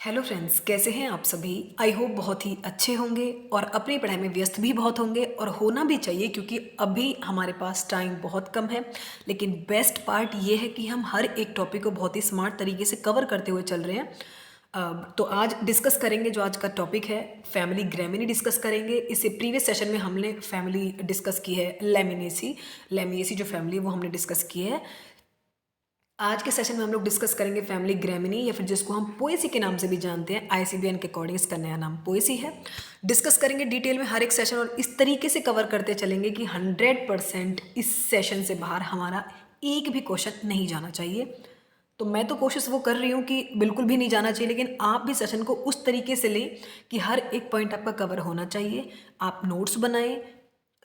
Hello friends, कैसे हैं आप सभी। आई होप बहुत ही अच्छे होंगे और अपनी पढ़ाई में व्यस्त भी बहुत होंगे और होना भी चाहिए क्योंकि अभी हमारे पास टाइम बहुत कम है। लेकिन बेस्ट पार्ट ये है कि हम हर एक टॉपिक को बहुत ही स्मार्ट तरीके से कवर करते हुए चल रहे हैं। तो आज डिस्कस करेंगे, जो आज का टॉपिक है फैमिली ग्रामिनी डिस्कस करेंगे। इससे प्रीवियस सेशन में हमने फैमिली डिस्कस की है लेमिनेसी। लेमिनेसी जो फैमिली है वो हमने डिस्कस की है। आज के सेशन में हम लोग डिस्कस करेंगे फैमिली ग्रामिनी, या फिर जिसको हम पोएसी के नाम से भी जानते हैं। आईसीबीएन के अकॉर्डिंग इसका नया नाम पोएसी है। डिस्कस करेंगे डिटेल में हर एक सेशन और इस तरीके से कवर करते चलेंगे कि 100% इस सेशन से बाहर हमारा एक भी क्वेश्चन नहीं जाना चाहिए। तो मैं तो कोशिश वो कर रही हूँ कि बिल्कुल भी नहीं जाना चाहिए, लेकिन आप भी सेशन को उस तरीके से लें कि हर एक पॉइंट आपका कवर होना चाहिए। आप नोट्स बनाएं,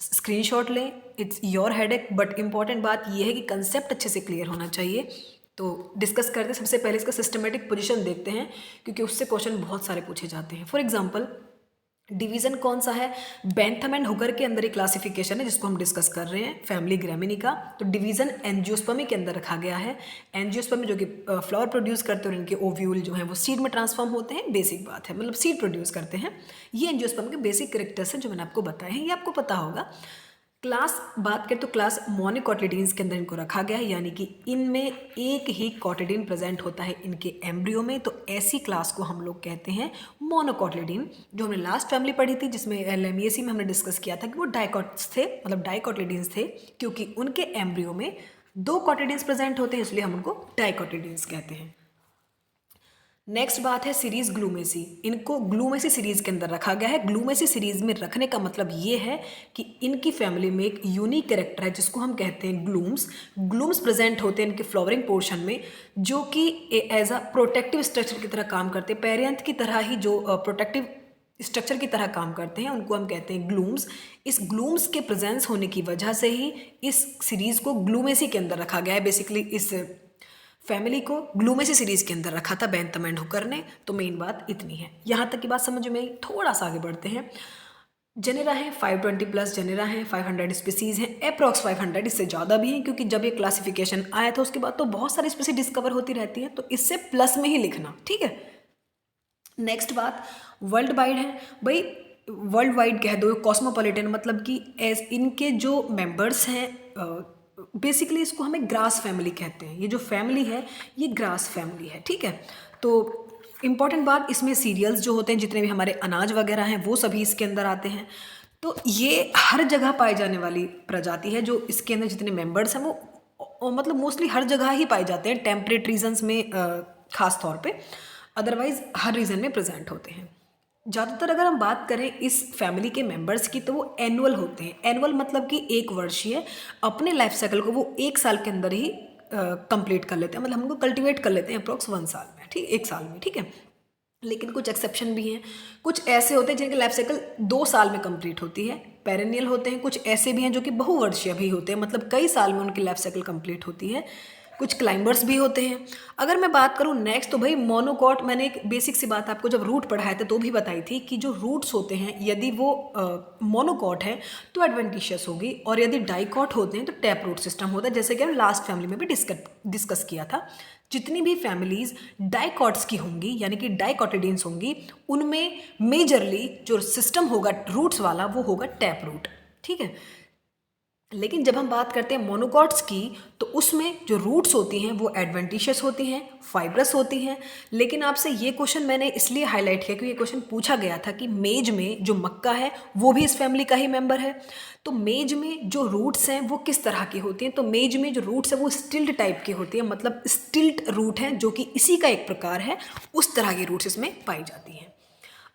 स्क्रीनशॉट लें, it's your headache, but important बात यह है कि कंसेप्ट अच्छे से क्लियर होना चाहिए। तो डिस्कस करते हैं। सबसे पहले इसका सिस्टमेटिक पोजीशन देखते हैं क्योंकि उससे क्वेश्चन बहुत सारे पूछे जाते हैं। फॉर एग्जांपल, डिवीजन कौन सा है? बेंथम एंड हुकर के अंदर एक क्लासिफिकेशन है जिसको हम डिस्कस कर रहे हैं फैमिली ग्रामिनी का। तो डिवीजन एंजियोस्पर्मी के अंदर रखा गया है। एंजियोस्पर्मी जो कि फ्लावर प्रोड्यूस करते हैं और इनके ओव्यूल जो हैं वो सीड में ट्रांसफॉर्म होते हैं। बेसिक बात है, मतलब सीड प्रोड्यूस करते हैं। ये एंजियोस्पर्मी के बेसिक कैरेक्टर्स हैं जो मैंने आपको बताए हैं, ये आपको पता होगा। क्लास बात करें तो क्लास मोनोकोटिलीडन्स के अंदर इनको रखा गया है, यानी कि इनमें एक ही कोटिलीडन प्रेजेंट होता है इनके एम्ब्रियो में। तो ऐसी क्लास को हम लोग कहते हैं मोनोकोटिलीडन। जो हमने लास्ट फैमिली पढ़ी थी जिसमें लेमिएसी में हमने डिस्कस किया था कि वो डाइकोट्स थे, मतलब डाइकोटिलीडन्स थे, क्योंकि उनके एम्ब्रियो में दो कोटिलीडन्स प्रेजेंट होते हैं, इसलिए हम उनको डाइकोटिलीडन्स कहते हैं। नेक्स्ट बात है सीरीज ग्लूमेसी। इनको ग्लूमेसी सीरीज के अंदर रखा गया है। ग्लूमेसी सीरीज में रखने का मतलब ये है कि इनकी फैमिली में एक यूनिक कैरेक्टर है जिसको हम कहते हैं ग्लूम्स। ग्लूम्स प्रेजेंट होते हैं इनके फ्लावरिंग पोर्शन में, जो कि एज अ प्रोटेक्टिव स्ट्रक्चर की तरह काम करते हैं। पेरियंथ की तरह ही जो प्रोटेक्टिव स्ट्रक्चर की तरह काम करते हैं, उनको हम कहते हैं ग्लूम्स। इस ग्लूम्स के प्रेजेंस होने की वजह से ही इस सीरीज को ग्लूमेसी के अंदर रखा गया है। बेसिकली इस फैमिली को ग्लूमेसी सीरीज के अंदर रखा था बेंथम एंड हुकर ने। तो मेन बात इतनी है, यहाँ तक की बात समझ में आई। थोड़ा सा आगे बढ़ते हैं। जेनेरा है 520 प्लस जेनेरा है, 500 स्पीसीज हैं, अप्रॉक्स 500, इससे ज़्यादा भी हैं क्योंकि जब ये क्लासिफिकेशन आया था उसके बाद तो बहुत सारी स्पीसीज डिस्कवर होती रहती है, तो इससे प्लस में ही लिखना, ठीक है। नेक्स्ट बात वर्ल्ड वाइड है। भाई वर्ल्ड वाइड कह दो, कॉस्मोपॉलिटन, मतलब कि एज इनके जो मेंबर्स हैं, बेसिकली इसको हमें ग्रास फैमिली कहते हैं। ये जो फैमिली है ये ग्रास फैमिली है, ठीक है। तो इम्पॉर्टेंट बात, इसमें सीरियल्स जो होते हैं, जितने भी हमारे अनाज वगैरह हैं वो सभी इसके अंदर आते हैं। तो ये हर जगह पाई जाने वाली प्रजाति है। जो इसके अंदर जितने मेंबर्स हैं वो मतलब मोस्टली हर जगह ही पाए जाते हैं, टेम्परेट रीजन्स में खास तौर पे, अदरवाइज हर रीजन में प्रेजेंट होते हैं। ज़्यादातर अगर हम बात करें इस फैमिली के मेंबर्स की तो वो एनुअल होते हैं। एनुअल मतलब कि एक वर्षीय। अपने लाइफ साइकिल को वो एक साल के अंदर ही कंप्लीट कर लेते हैं, मतलब हम उनको कल्टिवेट कर लेते हैं अप्रोक्स 1 साल में, ठीक, 1 साल में, ठीक है। लेकिन कुछ एक्सेप्शन भी हैं। कुछ ऐसे होते हैं जिनकी लाइफ साइकिल 2 साल में कंप्लीट होती है, पेरेनियल होते हैं। कुछ ऐसे भी हैं जो कि बहुवर्षीय भी होते हैं, मतलब कई साल में उनकी लाइफ साइकिल कंप्लीट होती है। कुछ क्लाइंबर्स भी होते हैं। अगर मैं बात करूं नेक्स्ट, तो भाई मोनोकॉट, मैंने एक बेसिक सी बात आपको जब रूट पढ़ाया था तो भी बताई थी कि जो रूट्स होते हैं यदि वो मोनोकॉट है तो एडवेंटिशियस होगी, और यदि डाइकॉट होते हैं तो टैप रूट सिस्टम होता है, जैसे कि हम लास्ट फैमिली में भी डिस्कस किया था। जितनी भी फैमिलीज डाइकॉट्स की होंगी, यानी कि डाइकॉटिडीन्स होंगी, उनमें मेजरली जो सिस्टम होगा रूट्स वाला वो होगा टैप रूट, ठीक है। लेकिन जब हम बात करते हैं मोनोकॉट्स की तो उसमें जो रूट्स होती हैं वो एडवेंटिशियस होती हैं, फाइब्रस होती हैं। लेकिन आपसे ये क्वेश्चन मैंने इसलिए हाईलाइट किया क्योंकि ये क्वेश्चन पूछा गया था कि मेज में जो मक्का है वो भी इस फैमिली का ही मेंबर है। तो मेज में जो रूट्स हैं वो किस तरह की होती हैं? तो मेज में जो रूट्स है वो स्टिल्ट टाइप की होती है, मतलब स्टिल्ट रूट हैं, जो कि इसी का एक प्रकार है। उस तरह की रूट्स इसमें पाई जाती हैं।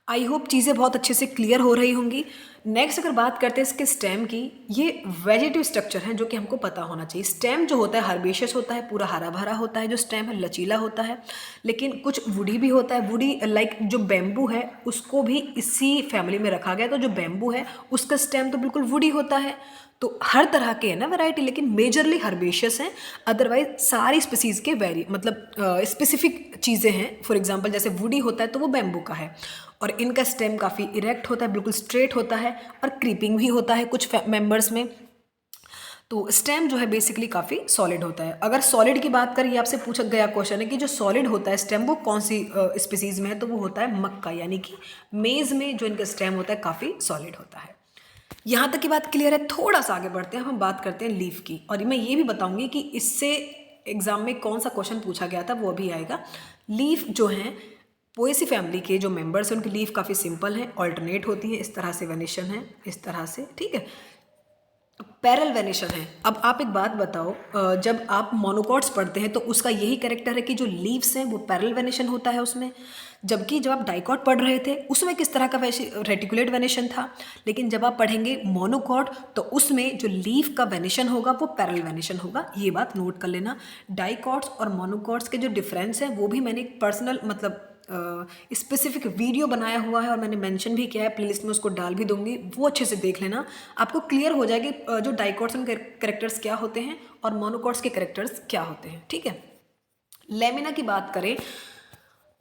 आई होप चीज़ें बहुत अच्छे से क्लियर हो रही होंगी। नेक्स्ट अगर बात करते हैं इसके स्टेम की, ये वेजिटेटिव स्ट्रक्चर है जो कि हमको पता होना चाहिए। स्टेम जो होता है हर्बेशियस होता है, पूरा हरा भरा होता है। जो स्टेम है लचीला होता है, लेकिन कुछ वुडी भी होता है। वुडी लाइक जो बैम्बू है उसको भी इसी फैमिली में रखा गया। तो जो बैम्बू है उसका स्टेम तो बिल्कुल वुडी होता है। तो हर तरह के है ना वैरायटी, लेकिन मेजरली हर्बेशियस हैं। अदरवाइज सारी स्पीसीज़ के वेरी मतलब स्पेसिफिक चीज़ें हैं। फॉर एग्जांपल जैसे वुडी होता है तो वो बैम्बू का है, और इनका स्टेम काफ़ी इरेक्ट होता है, बिल्कुल स्ट्रेट होता है, और क्रीपिंग भी होता है कुछ मेंबर्स में। तो स्टेम जो है बेसिकली काफ़ी सॉलिड होता है। अगर सॉलिड की बात करें, ये आपसे पूछा गया क्वेश्चन है कि जो सॉलिड होता है स्टेम वो कौन सी स्पीसीज़ में है, तो वो होता है मक्का, यानी कि मेज़ में जो इनका स्टेम होता है काफ़ी सॉलिड होता है। यहाँ तक की बात क्लियर है। थोड़ा सा आगे बढ़ते हैं, हम बात करते हैं लीफ की, और मैं ये भी बताऊंगी कि इससे एग्जाम में कौन सा क्वेश्चन पूछा गया था, वो अभी आएगा। लीफ जो हैं पोएसी फैमिली के जो मेंबर्स हैं उनकी लीफ काफ़ी सिंपल हैं, ऑल्टरनेट होती हैं, इस तरह से वेनेशन है, इस तरह से, ठीक है, पैरल वेनेशन है। अब आप एक बात बताओ, जब आप मोनोकॉट्स पढ़ते हैं तो उसका यही कैरेक्टर है कि जो लीव्स हैं वो पैरल वेनेशन होता है उसमें, जबकि जब आप डाइकॉट पढ़ रहे थे उसमें किस तरह का रेटिकुलेट वेनेशन था। लेकिन जब आप पढ़ेंगे मोनोकॉट तो उसमें जो लीफ का वेनेशन होगा वो पैरल वेनेशन होगा। ये बात नोट कर लेना। डाइकॉट्स और मोनोकॉट्स के जो डिफरेंस है वो भी मैंने एक पर्सनल मतलब स्पेसिफिक वीडियो बनाया हुआ है और मैंने मेंशन भी किया है, प्लेलिस्ट में उसको डाल भी दूंगी, वो अच्छे से देख लेना, आपको क्लियर हो जाएगी जो डाइकॉट्स के कैरेक्टर्स क्या होते हैं और मोनोकॉट्स के कैरेक्टर्स क्या होते हैं, ठीक है। लेमिना की बात करें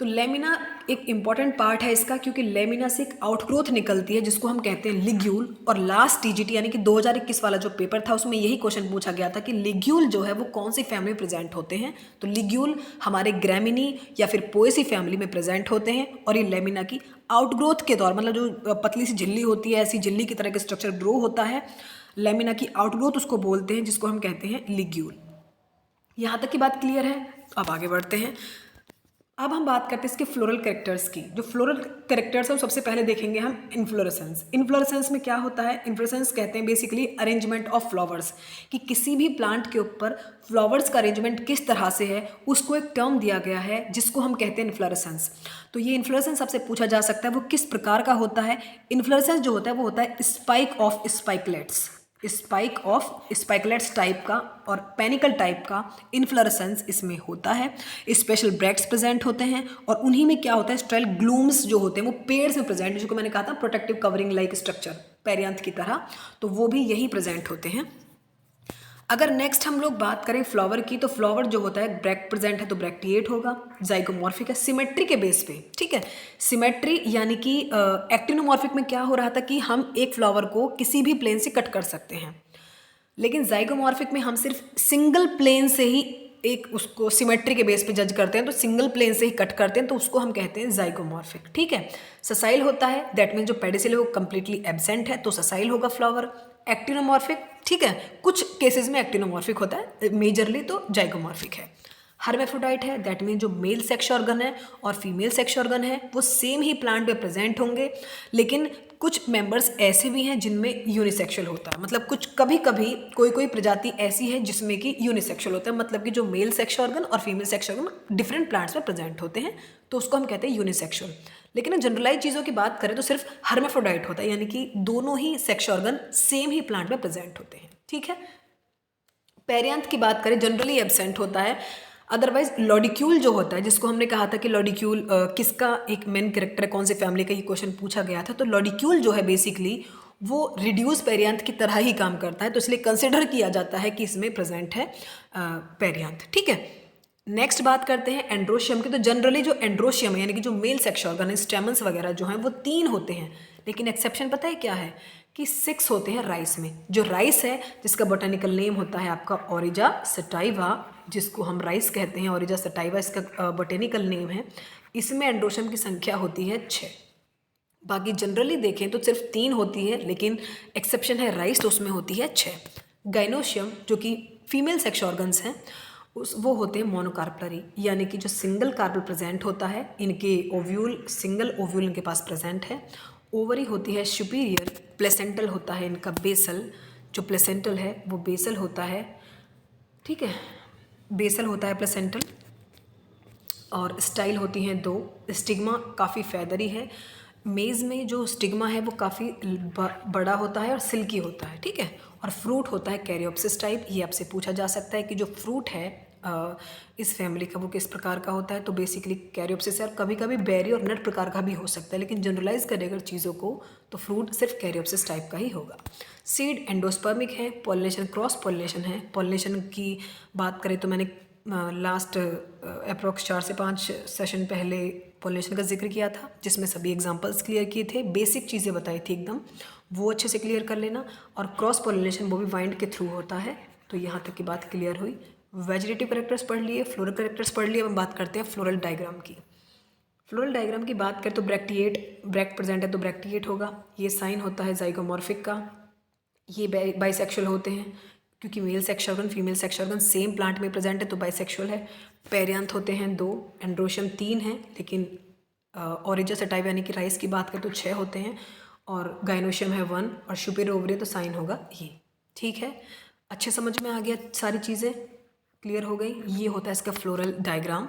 तो लेमिना एक इम्पॉर्टेंट पार्ट है इसका, क्योंकि लेमिना से एक आउटग्रोथ निकलती है जिसको हम कहते हैं लिग्यूल। और लास्ट टीजीटी यानी कि 2021 वाला जो पेपर था उसमें यही क्वेश्चन पूछा गया था कि लिग्यूल जो है वो कौन सी फैमिली प्रेजेंट होते हैं। तो लिग्यूल हमारे ग्रैमिनी या फिर पोएसी फैमिली में प्रेजेंट होते हैं, और ये लेमिना की आउटग्रोथ के दौर, मतलब जो पतली सी झिल्ली होती है, ऐसी झिल्ली की तरह का स्ट्रक्चर ग्रो होता है, लेमिना की आउटग्रोथ उसको बोलते हैं, जिसको हम कहते हैं लिग्यूल। यहाँ तक की बात क्लियर है। अब आगे बढ़ते हैं। अब हम बात करते हैं इसके फ्लोरल कैरेक्टर्स की। जो फ्लोरल कैरेक्टर्स है वो सबसे पहले देखेंगे हम इन्फ्लोरेसेंस। इन्फ्लोरेसेंस में क्या होता है, इन्फ्लोरेसेंस कहते हैं बेसिकली अरेंजमेंट ऑफ फ्लावर्स, कि किसी भी प्लांट के ऊपर फ्लावर्स का अरेंजमेंट किस तरह से है उसको एक टर्म दिया गया है जिसको हम कहते हैं इन्फ्लोरेसेंस। तो ये इन्फ्लोरेसेंस सबसे पूछा जा सकता है वो किस प्रकार का होता है। इन्फ्लोरेसेंस जो होता है वो होता है spike of spikelets, spike of spikelets type का और पेनिकल टाइप का इन्फ्लोरेसेंस इसमें होता है। स्पेशल ब्रैक्ट्स प्रेजेंट होते हैं और उन्हीं में क्या होता है, स्ट्रेल ग्लूम्स जो होते हैं वो पेयर्स में प्रेजेंट, जिसको मैंने कहा था protective covering like structure perianth की तरह, तो वो भी यही प्रेजेंट होते हैं। अगर नेक्स्ट हम लोग बात करें फ्लावर की, तो फ्लावर जो होता है ब्रैक्ट प्रेजेंट है तो ब्रैक्टिएट होगा, जाइगोमॉर्फिक है, सिमेट्री के बेस पे, ठीक है। सिमेट्री यानी कि एक्टिनोमॉर्फिक में क्या हो रहा था कि हम एक फ्लावर को किसी भी प्लेन से कट कर सकते हैं, लेकिन जाइगोमॉर्फिक में हम सिर्फ सिंगल प्लेन से ही एक उसको सिमेट्री के बेस पे जज करते हैं, तो सिंगल प्लेन से ही कट करते हैं, तो उसको हम कहते हैं जाइगोमॉर्फिक, ठीक है। ससाइल होता है, दैट मीन जो पेडिसिल है वो कंप्लीटली एब्सेंट है, तो ससाइल होगा फ्लावर। एक्टिनोमॉर्फिक, ठीक है, कुछ केसेस में एक्टिनोमॉर्फिक होता है, मेजरली तो जाइगोमॉर्फिक है। हर्मेफ्रोडाइट है, दैट मीन जो मेल सेक्स ऑर्गन है और फीमेल सेक्स ऑर्गन है वो सेम ही प्लांट में प्रेजेंट होंगे, लेकिन कुछ मेंबर्स ऐसे भी हैं जिनमें यूनिसेक्सुअल होता है, मतलब कुछ कभी कभी कोई प्रजाति ऐसी है जिसमें कि यूनिसेक्सुअल होता है, मतलब कि जो मेल सेक्स ऑर्गन और female sex organ different plants में प्रेजेंट होते हैं, तो उसको हम कहते हैं यूनिसेक्सुअल। लेकिन जनरलाइज चीज़ों की बात करें तो सिर्फ हर्मेफ्रोडाइट होता है, यानी कि दोनों ही सेक्स ऑर्गन सेम ही प्लांट में प्रेजेंट होते हैं, ठीक है। पेरियांथ की बात करें जनरली एब्सेंट होता है। अदरवाइज लॉडिक्यूल जो होता है, जिसको हमने कहा था कि लॉडिक्यूल किसका एक मेन कैरेक्टर है, कौन से फैमिली का, ये क्वेश्चन पूछा गया था, तो लॉडिक्यूल जो है बेसिकली वो रिड्यूस पेरियांथ की तरह ही काम करता है, तो इसलिए कंसिडर किया जाता है कि इसमें प्रेजेंट है पेरियांथ, ठीक है। नेक्स्ट बात करते हैं एंड्रोशियम की। तो जनरली जो एंड्रोशियम है यानी कि जो मेल सेक्स ऑर्गन है, स्टेमन्स वगैरह जो हैं वो 3 होते हैं, लेकिन एक्सेप्शन पता है क्या है कि 6 होते हैं राइस में। जो राइस है जिसका बोटेनिकल नेम होता है आपका ओरिजा सटाइवा, जिसको हम राइस कहते हैं, ओरिजा सटाइवा इसका बोटेनिकल नेम है, इसमें एंड्रोशियम की संख्या होती है 6। बाकी जनरली देखें तो सिर्फ 3 होती है, लेकिन एक्सेप्शन है राइस, तो उसमें होती है 6। गाइनोशियम जो कि फीमेल सेक्स ऑर्गन्स हैं वो होते हैं मोनोकार्पलरी, यानी कि जो सिंगल कार्पल प्रेजेंट होता है, इनके ओव्यूल सिंगल ओव्यूल इनके पास प्रेजेंट है। ओवरी होती है सुपीरियर, प्लेसेंटल होता है इनका बेसल, जो प्लेसेंटल है वो बेसल होता है, ठीक है, बेसल होता है प्लेसेंटल। और स्टाइल होती हैं 2। स्टिग्मा काफ़ी फैदरी है, मेज़ में जो स्टिग्मा है वो काफ़ी बड़ा होता है और सिल्की होता है, ठीक है। और फ्रूट होता है कैरियोप्सिस टाइप। ये आपसे पूछा जा सकता है कि जो फ्रूट है इस फैमिली का वो किस प्रकार का होता है, तो बेसिकली कैरियोप्सिस है, और कभी कभी बेरी और नट प्रकार का भी हो सकता है, लेकिन जनरलाइज करेगा चीज़ों को तो फ्रूट सिर्फ कैरियोप्सिस टाइप का ही होगा। सीड एंडोस्पर्मिक है, पॉलिनेशन क्रॉस पॉलिनेशन है। पॉलिनेशन की बात करें तो मैंने लास्ट अप्रोक्स 4 से 5 सेशन पहले पॉलिनेशन का जिक्र किया था, जिसमें सभी एग्जांपल्स क्लियर किए थे, बेसिक चीज़ें बताई थी एकदम, वो अच्छे से क्लियर कर लेना। और क्रॉस पॉलिनेशन वो भी वाइंड के थ्रू होता है। तो यहाँ तक की बात क्लियर हुई। वेजिटेटिव कैरेक्टर्स पढ़ लिए, फ्लोरल कैरेक्टर्स पढ़ लिए। अब हम बात करते हैं फ्लोरल डायग्राम की। फ्लोरल डायग्राम की बात करें तो ब्रैक्टिएट, ब्रैक्ट प्रेजेंट है तो ब्रैक्टिएट होगा। ये साइन होता है जाइगोमॉर्फिक का। ये बाइसेक्सुअल होते हैं, क्योंकि male sex organ female sex organ same plant में प्रेजेंट है तो बाइसेक्सुअल है। पेरियांथ होते हैं 2, एंड्रोशियम 3 है, लेकिन ओरिजा सटाइवा यानी कि राइस की बात करें तो 6 होते हैं, और गाइनोशियम है 1, और सुपीरियर ओवरी तो साइन होगा ये। ठीक है, अच्छे समझ में आ गया, सारी चीज़ें क्लियर हो गई। ये होता है इसका फ्लोरल डायग्राम।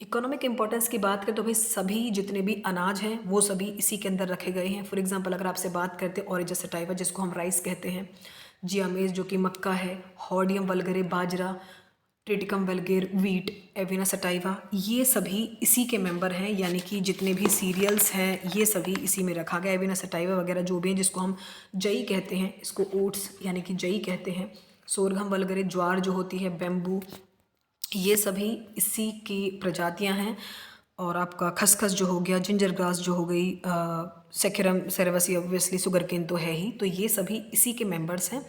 इकोनॉमिक इंपॉर्टेंस की बात करें तो भाई सभी जितने भी अनाज हैं वो सभी इसी के अंदर रखे गए हैं। फॉर एग्जांपल अगर आपसे बात करते हैं ओरिजा सटाइवा, जिसको हम राइस कहते हैं, जियामेज जो कि मक्का है, हॉर्डियम वल्गरे बाजरा, ट्रिटिकम वल्गेर वीट, एविना सटाइवा, ये सभी इसी के मेंबर हैं। यानी कि जितने भी सीरियल्स हैं ये सभी इसी में रखा गया। एविना सटाइवा वगैरह जो भी हैं, जिसको हम जई कहते हैं, इसको ओट्स यानी कि जई कहते हैं। सोरघम वल्गरे ज्वार जो होती है, बेम्बू, ये सभी इसी की प्रजातियां हैं। और आपका खसखस जो हो गया, जिंजर ग्रास जो हो गई, सेक्युरम सेरेवसी ऑब्वियसली शुगर केन तो है ही, तो ये सभी इसी के मेंबर्स हैं।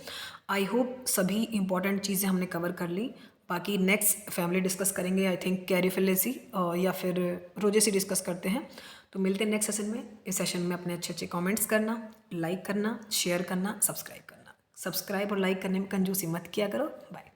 आई होप सभी इंपॉर्टेंट चीज़ें हमने कवर कर ली। बाकी नेक्स्ट फैमिली डिस्कस करेंगे, आई थिंक कैरीफिलेसी या फिर रोजेसी डिस्कस करते हैं। तो मिलते हैं नेक्स्ट सेशन में। इस सेशन में अपने अच्छे अच्छे कमेंट्स करना, लाइक करना, शेयर करना, सब्सक्राइब करना। सब्सक्राइब और लाइक करने में कंजूसी मत किया करो। बाय।